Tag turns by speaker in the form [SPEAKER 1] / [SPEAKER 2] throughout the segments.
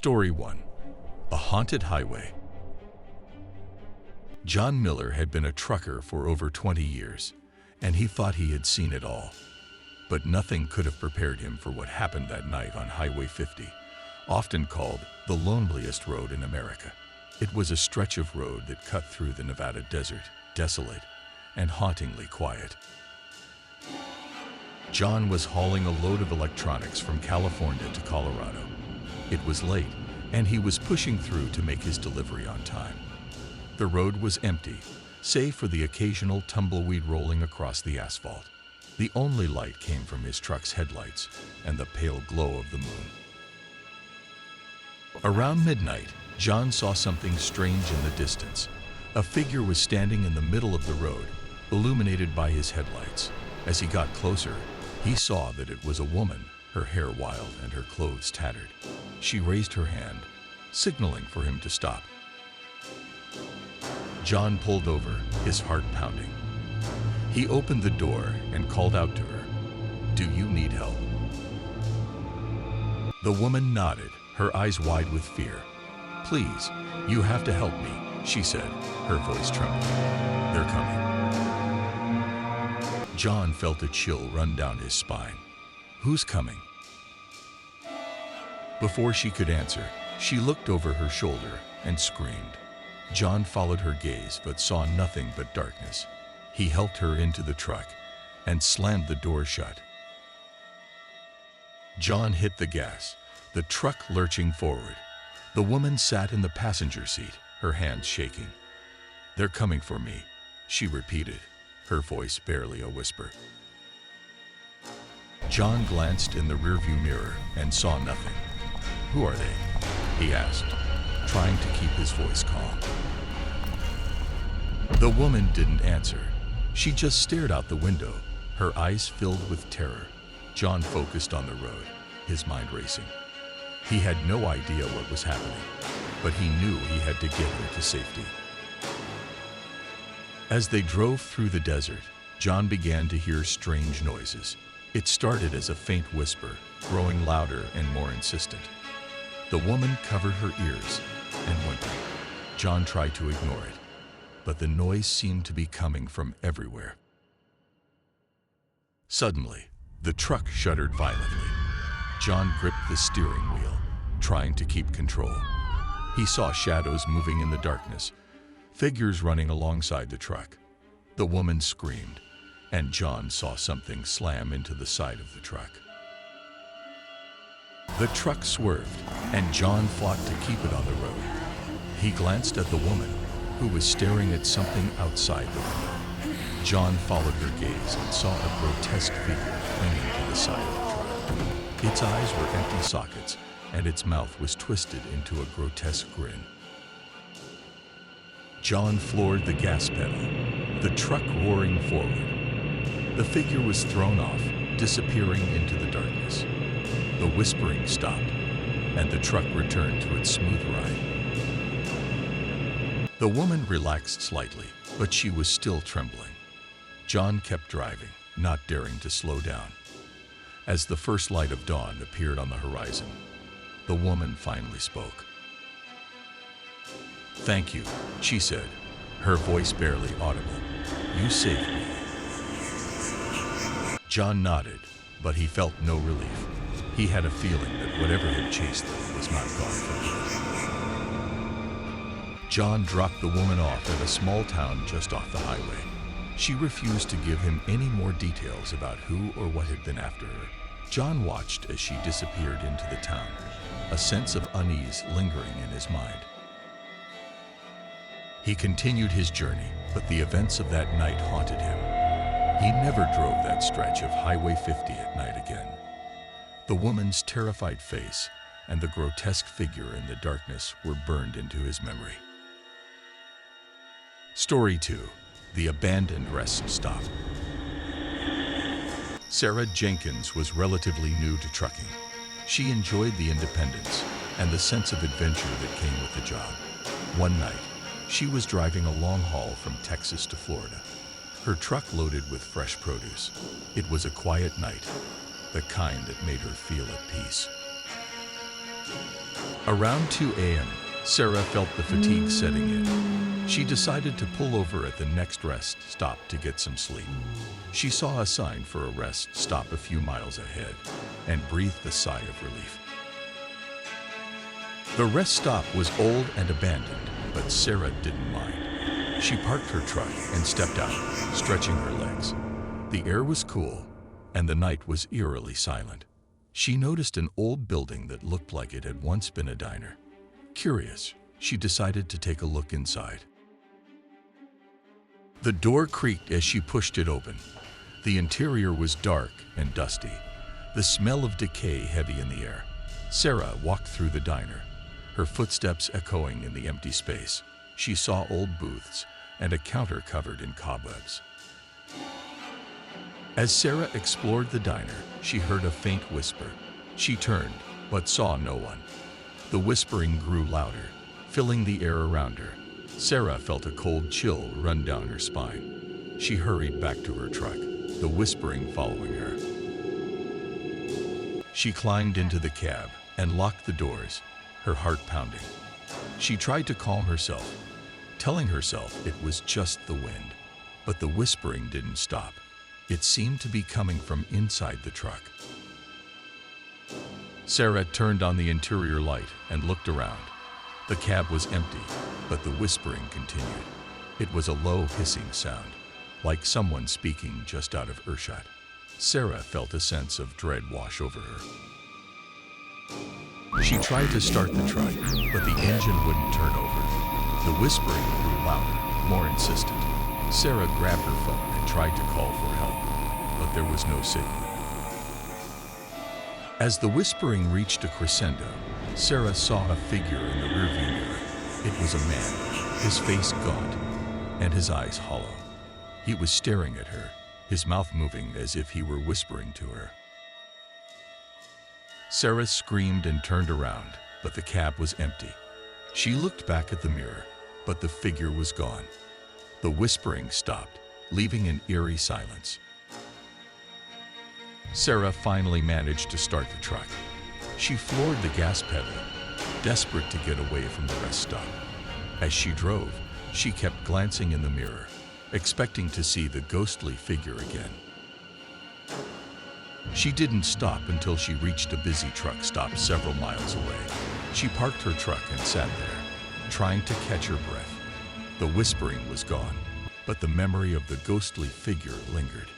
[SPEAKER 1] Story 1. A Haunted Highway. John Miller had been a trucker for over 20 years, and he thought he had seen it all. But nothing could have prepared him for what happened that night on Highway 50, often called the loneliest road in America. It was a stretch of road that cut through the Nevada desert, desolate and hauntingly quiet. John was hauling a load of electronics from California to Colorado. It was late, and he was pushing through to make his delivery on time. The road was empty, save for the occasional tumbleweed rolling across the asphalt. The only light came from his truck's headlights and the pale glow of the moon. Around midnight, John saw something strange in the distance. A figure was standing in the middle of the road, illuminated by his headlights. As he got closer, he saw that it was a woman, her hair wild and her clothes tattered. She raised her hand, signaling for him to stop. John pulled over, his heart pounding. He opened the door and called out to her, "Do you need help?" The woman nodded, her eyes wide with fear. "Please, you have to help me," she said, her voice trembling. "They're coming." John felt a chill run down his spine. "Who's coming?" Before she could answer, she looked over her shoulder and screamed. John followed her gaze but saw nothing but darkness. He helped her into the truck and slammed the door shut. John hit the gas, the truck lurching forward. The woman sat in the passenger seat, her hands shaking. "They're coming for me," she repeated, her voice barely a whisper. John glanced in the rearview mirror and saw nothing. "Who are they?" he asked, trying to keep his voice calm. The woman didn't answer. She just stared out the window, her eyes filled with terror. John focused on the road, his mind racing. He had no idea what was happening, but he knew he had to get her to safety. As they drove through the desert, John began to hear strange noises. It started as a faint whisper, growing louder and more insistent. The woman covered her ears and whimpered. John tried to ignore it, but the noise seemed to be coming from everywhere. Suddenly, the truck shuddered violently. John gripped the steering wheel, trying to keep control. He saw shadows moving in the darkness, figures running alongside the truck. The woman screamed, and John saw something slam into the side of the truck. The truck swerved, and John fought to keep it on the road. He glanced at the woman, who was staring at something outside the window. John followed her gaze and saw a grotesque figure clinging to the side of the truck. Its eyes were empty sockets, and its mouth was twisted into a grotesque grin. John floored the gas pedal, the truck roaring forward. The figure was thrown off, disappearing into the darkness. The whispering stopped, and the truck returned to its smooth ride. The woman relaxed slightly, but she was still trembling. John kept driving, not daring to slow down. As the first light of dawn appeared on the horizon, the woman finally spoke. "Thank you," she said, her voice barely audible. "You saved me." John nodded, but he felt no relief. He had a feeling that whatever had chased them was not gone for good. John dropped the woman off at a small town just off the highway. She refused to give him any more details about who or what had been after her. John watched as she disappeared into the town, a sense of unease lingering in his mind. He continued his journey, but the events of that night haunted him. He never drove that stretch of Highway 50 at night again. The woman's terrified face and the grotesque figure in the darkness were burned into his memory. Story 2. The Abandoned Rest Stop. Sarah Jenkins was relatively new to trucking. She enjoyed the independence and the sense of adventure that came with the job. One night, she was driving a long haul from Texas to Florida, her truck loaded with fresh produce. It was a quiet night, the kind that made her feel at peace. Around 2 a.m., Sarah felt the fatigue setting in. She decided to pull over at the next rest stop to get some sleep. She saw a sign for a rest stop a few miles ahead and breathed a sigh of relief. The rest stop was old and abandoned, but Sarah didn't mind. She parked her truck and stepped out, stretching her legs. The air was cool, and the night was eerily silent. She noticed an old building that looked like it had once been a diner. Curious, she decided to take a look inside. The door creaked as she pushed it open. The interior was dark and dusty, the smell of decay heavy in the air. Sarah walked through the diner, her footsteps echoing in the empty space. She saw old booths and a counter covered in cobwebs. As Sarah explored the diner, she heard a faint whisper. She turned, but saw no one. The whispering grew louder, filling the air around her. Sarah felt a cold chill run down her spine. She hurried back to her truck, the whispering following her. She climbed into the cab and locked the doors, her heart pounding. She tried to calm herself, telling herself it was just the wind, but the whispering didn't stop. It seemed to be coming from inside the truck. Sarah turned on the interior light and looked around. The cab was empty, but the whispering continued. It was a low hissing sound, like someone speaking just out of earshot. Sarah felt a sense of dread wash over her. She tried to start the truck, but the engine wouldn't turn over. The whispering grew louder, more insistent. Sarah grabbed her phone and tried to call for help, but there was no signal. As the whispering reached a crescendo, Sarah saw a figure in the rearview mirror. It was a man, his face gaunt and his eyes hollow. He was staring at her, his mouth moving as if he were whispering to her. Sarah screamed and turned around, but the cab was empty. She looked back at the mirror, but the figure was gone. The whispering stopped, leaving an eerie silence. Sarah finally managed to start the truck. She floored the gas pedal, desperate to get away from the rest stop. As she drove, she kept glancing in the mirror, expecting to see the ghostly figure again. She didn't stop until she reached a busy truck stop several miles away. She parked her truck and sat there, trying to catch her breath. The whispering was gone, but the memory of the ghostly figure lingered.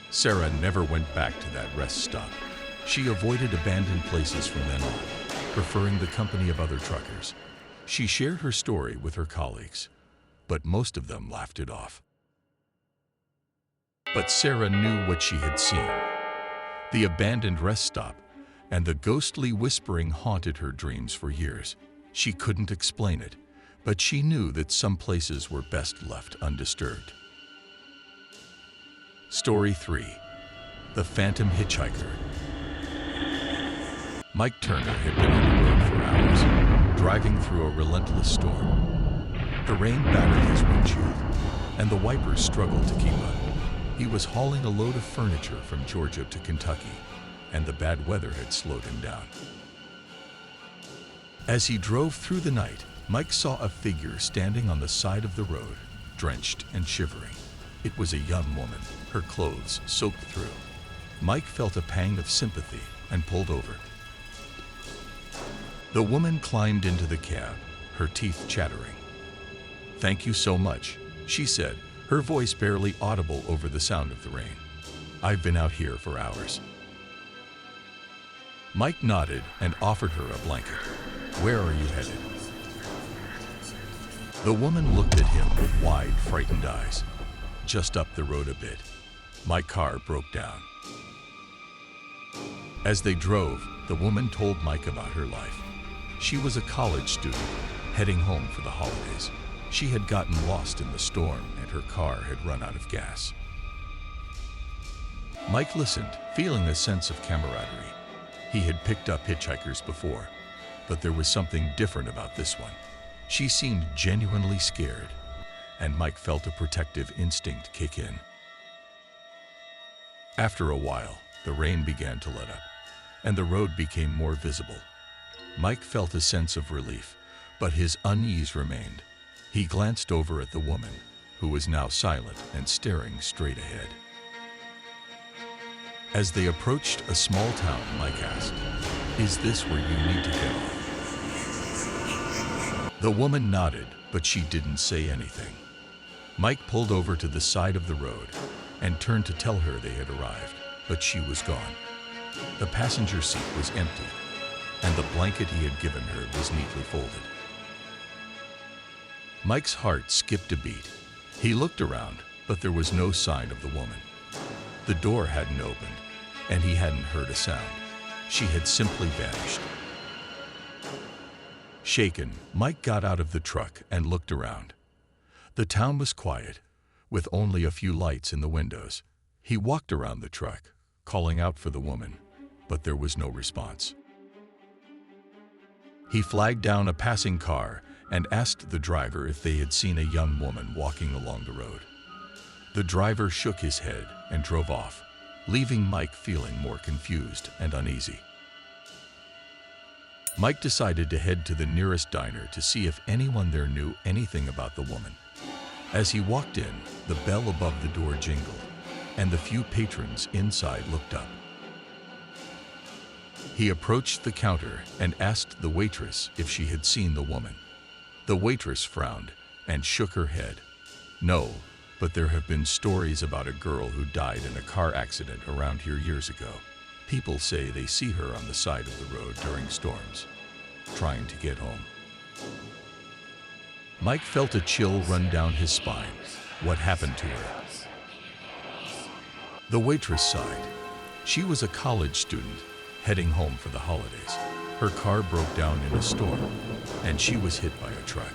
[SPEAKER 1] Sarah never went back to that rest stop. She avoided abandoned places from then on, preferring the company of other truckers. She shared her story with her colleagues, but most of them laughed it off. But Sarah knew what she had seen. The abandoned rest stop and the ghostly whispering haunted her dreams for years. She couldn't explain it, but she knew that some places were best left undisturbed. Story 3. The Phantom Hitchhiker. Mike Turner had been on the road for hours, driving through a relentless storm. The rain battered his windshield, and the wipers struggled to keep up. He was hauling a load of furniture from Georgia to Kentucky, and the bad weather had slowed him down. As he drove through the night, Mike saw a figure standing on the side of the road, drenched and shivering. It was a young woman, her clothes soaked through. Mike felt a pang of sympathy and pulled over. The woman climbed into the cab, her teeth chattering. "Thank you so much," she said, her voice barely audible over the sound of the rain. "I've been out here for hours." Mike nodded and offered her a blanket. "Where are you headed?" The woman looked at him with wide, frightened eyes. "Just up the road a bit. My car broke down." As they drove, the woman told Mike about her life. She was a college student, heading home for the holidays. She had gotten lost in the storm and her car had run out of gas. Mike listened, feeling a sense of camaraderie. He had picked up hitchhikers before, but there was something different about this one. She seemed genuinely scared, and Mike felt a protective instinct kick in. After a while, the rain began to let up. and the road became more visible. Mike felt a sense of relief, but his unease remained. He glanced over at the woman, who was now silent and staring straight ahead. As they approached a small town, Mike asked, "Is this where you need to get off?" The woman nodded, but she didn't say anything. Mike pulled over to the side of the road and turned to tell her they had arrived, but she was gone. The passenger seat was empty, and the blanket he had given her was neatly folded. Mike's heart skipped a beat. He looked around, but there was no sign of the woman. The door hadn't opened, and he hadn't heard a sound. She had simply vanished. Shaken, Mike got out of the truck and looked around. The town was quiet, with only a few lights in the windows. He walked around the truck, calling out for the woman, but there was no response. He flagged down a passing car and asked the driver if they had seen a young woman walking along the road. The driver shook his head and drove off, leaving Mike feeling more confused and uneasy. Mike decided to head to the nearest diner to see if anyone there knew anything about the woman. As he walked in, the bell above the door jingled, and the few patrons inside looked up. He approached the counter and asked the waitress if she had seen the woman. The waitress frowned and shook her head. "No, but there have been stories about a girl who died in a car accident around here years ago. People say they see her on the side of the road during storms, trying to get home." Mike felt a chill run down his spine. What happened to her? The waitress sighed. She was a college student heading home for the holidays. Her car broke down in a storm, and she was hit by a truck.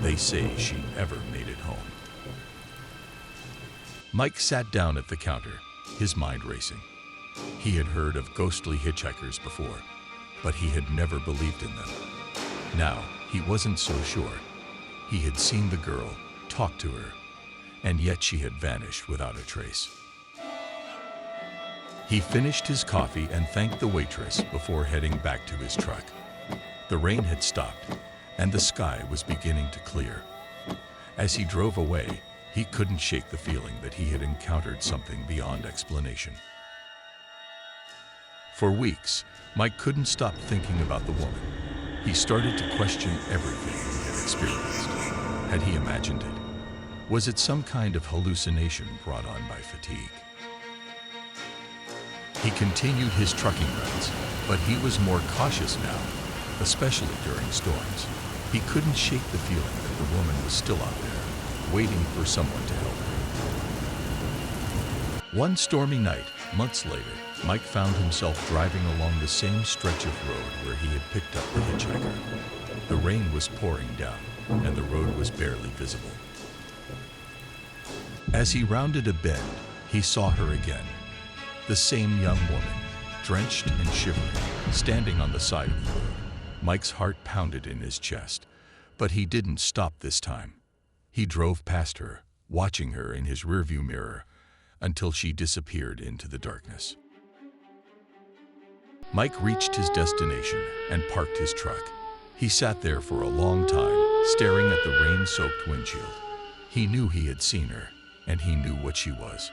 [SPEAKER 1] They say she never made it home. Mike sat down at the counter, his mind racing. He had heard of ghostly hitchhikers before, but he had never believed in them. Now, he wasn't so sure. He had seen the girl, talked to her, and yet she had vanished without a trace. He finished his coffee and thanked the waitress before heading back to his truck. The rain had stopped, and the sky was beginning to clear. As he drove away, he couldn't shake the feeling that he had encountered something beyond explanation. For weeks, Mike couldn't stop thinking about the woman. He started to question everything he had experienced. Had he imagined it? Was it some kind of hallucination brought on by fatigue? He continued his trucking runs, but he was more cautious now, especially during storms. He couldn't shake the feeling that the woman was still out there, waiting for someone to help her. One stormy night, months later, Mike found himself driving along the same stretch of road where he had picked up the hitchhiker. The rain was pouring down, and the road was barely visible. As he rounded a bend, he saw her again. The same young woman, drenched and shivering, standing on the side of the road. Mike's heart pounded in his chest, but he didn't stop this time. He drove past her, watching her in his rearview mirror, until she disappeared into the darkness. Mike reached his destination and parked his truck. He sat there for a long time, staring at the rain-soaked windshield. He knew he had seen her, and he knew what she was.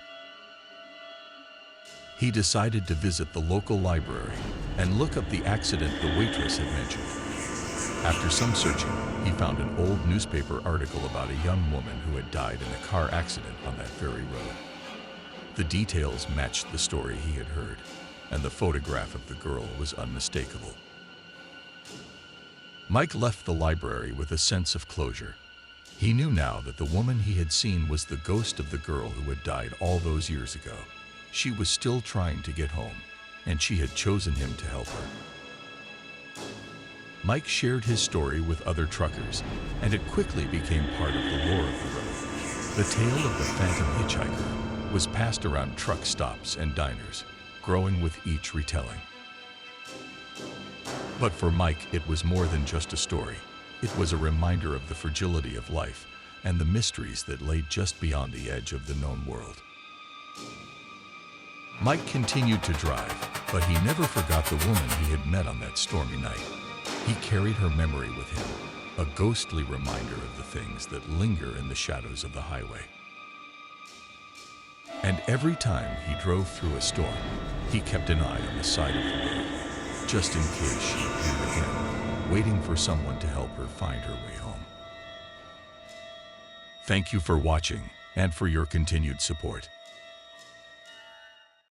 [SPEAKER 1] He decided to visit the local library and look up the accident the waitress had mentioned. After some searching, he found an old newspaper article about a young woman who had died in a car accident on that very road. The details matched the story he had heard, and the photograph of the girl was unmistakable. Mike left the library with a sense of closure. He knew now that the woman he had seen was the ghost of the girl who had died all those years ago. She was still trying to get home, and she had chosen him to help her. Mike shared his story with other truckers, and it quickly became part of the lore of the road. The tale of the phantom hitchhiker was passed around truck stops and diners, growing with each retelling. But for Mike, it was more than just a story. It was a reminder of the fragility of life and the mysteries that lay just beyond the edge of the known world. Mike continued to drive, But he never forgot the woman he had met on that stormy night. He carried her memory with him, a ghostly reminder of the things that linger in the shadows of the highway. And every time he drove through a storm, he kept an eye on the side of the road, just in case she appeared again, waiting for someone to help her find her way home. Thank you for watching and for your continued support.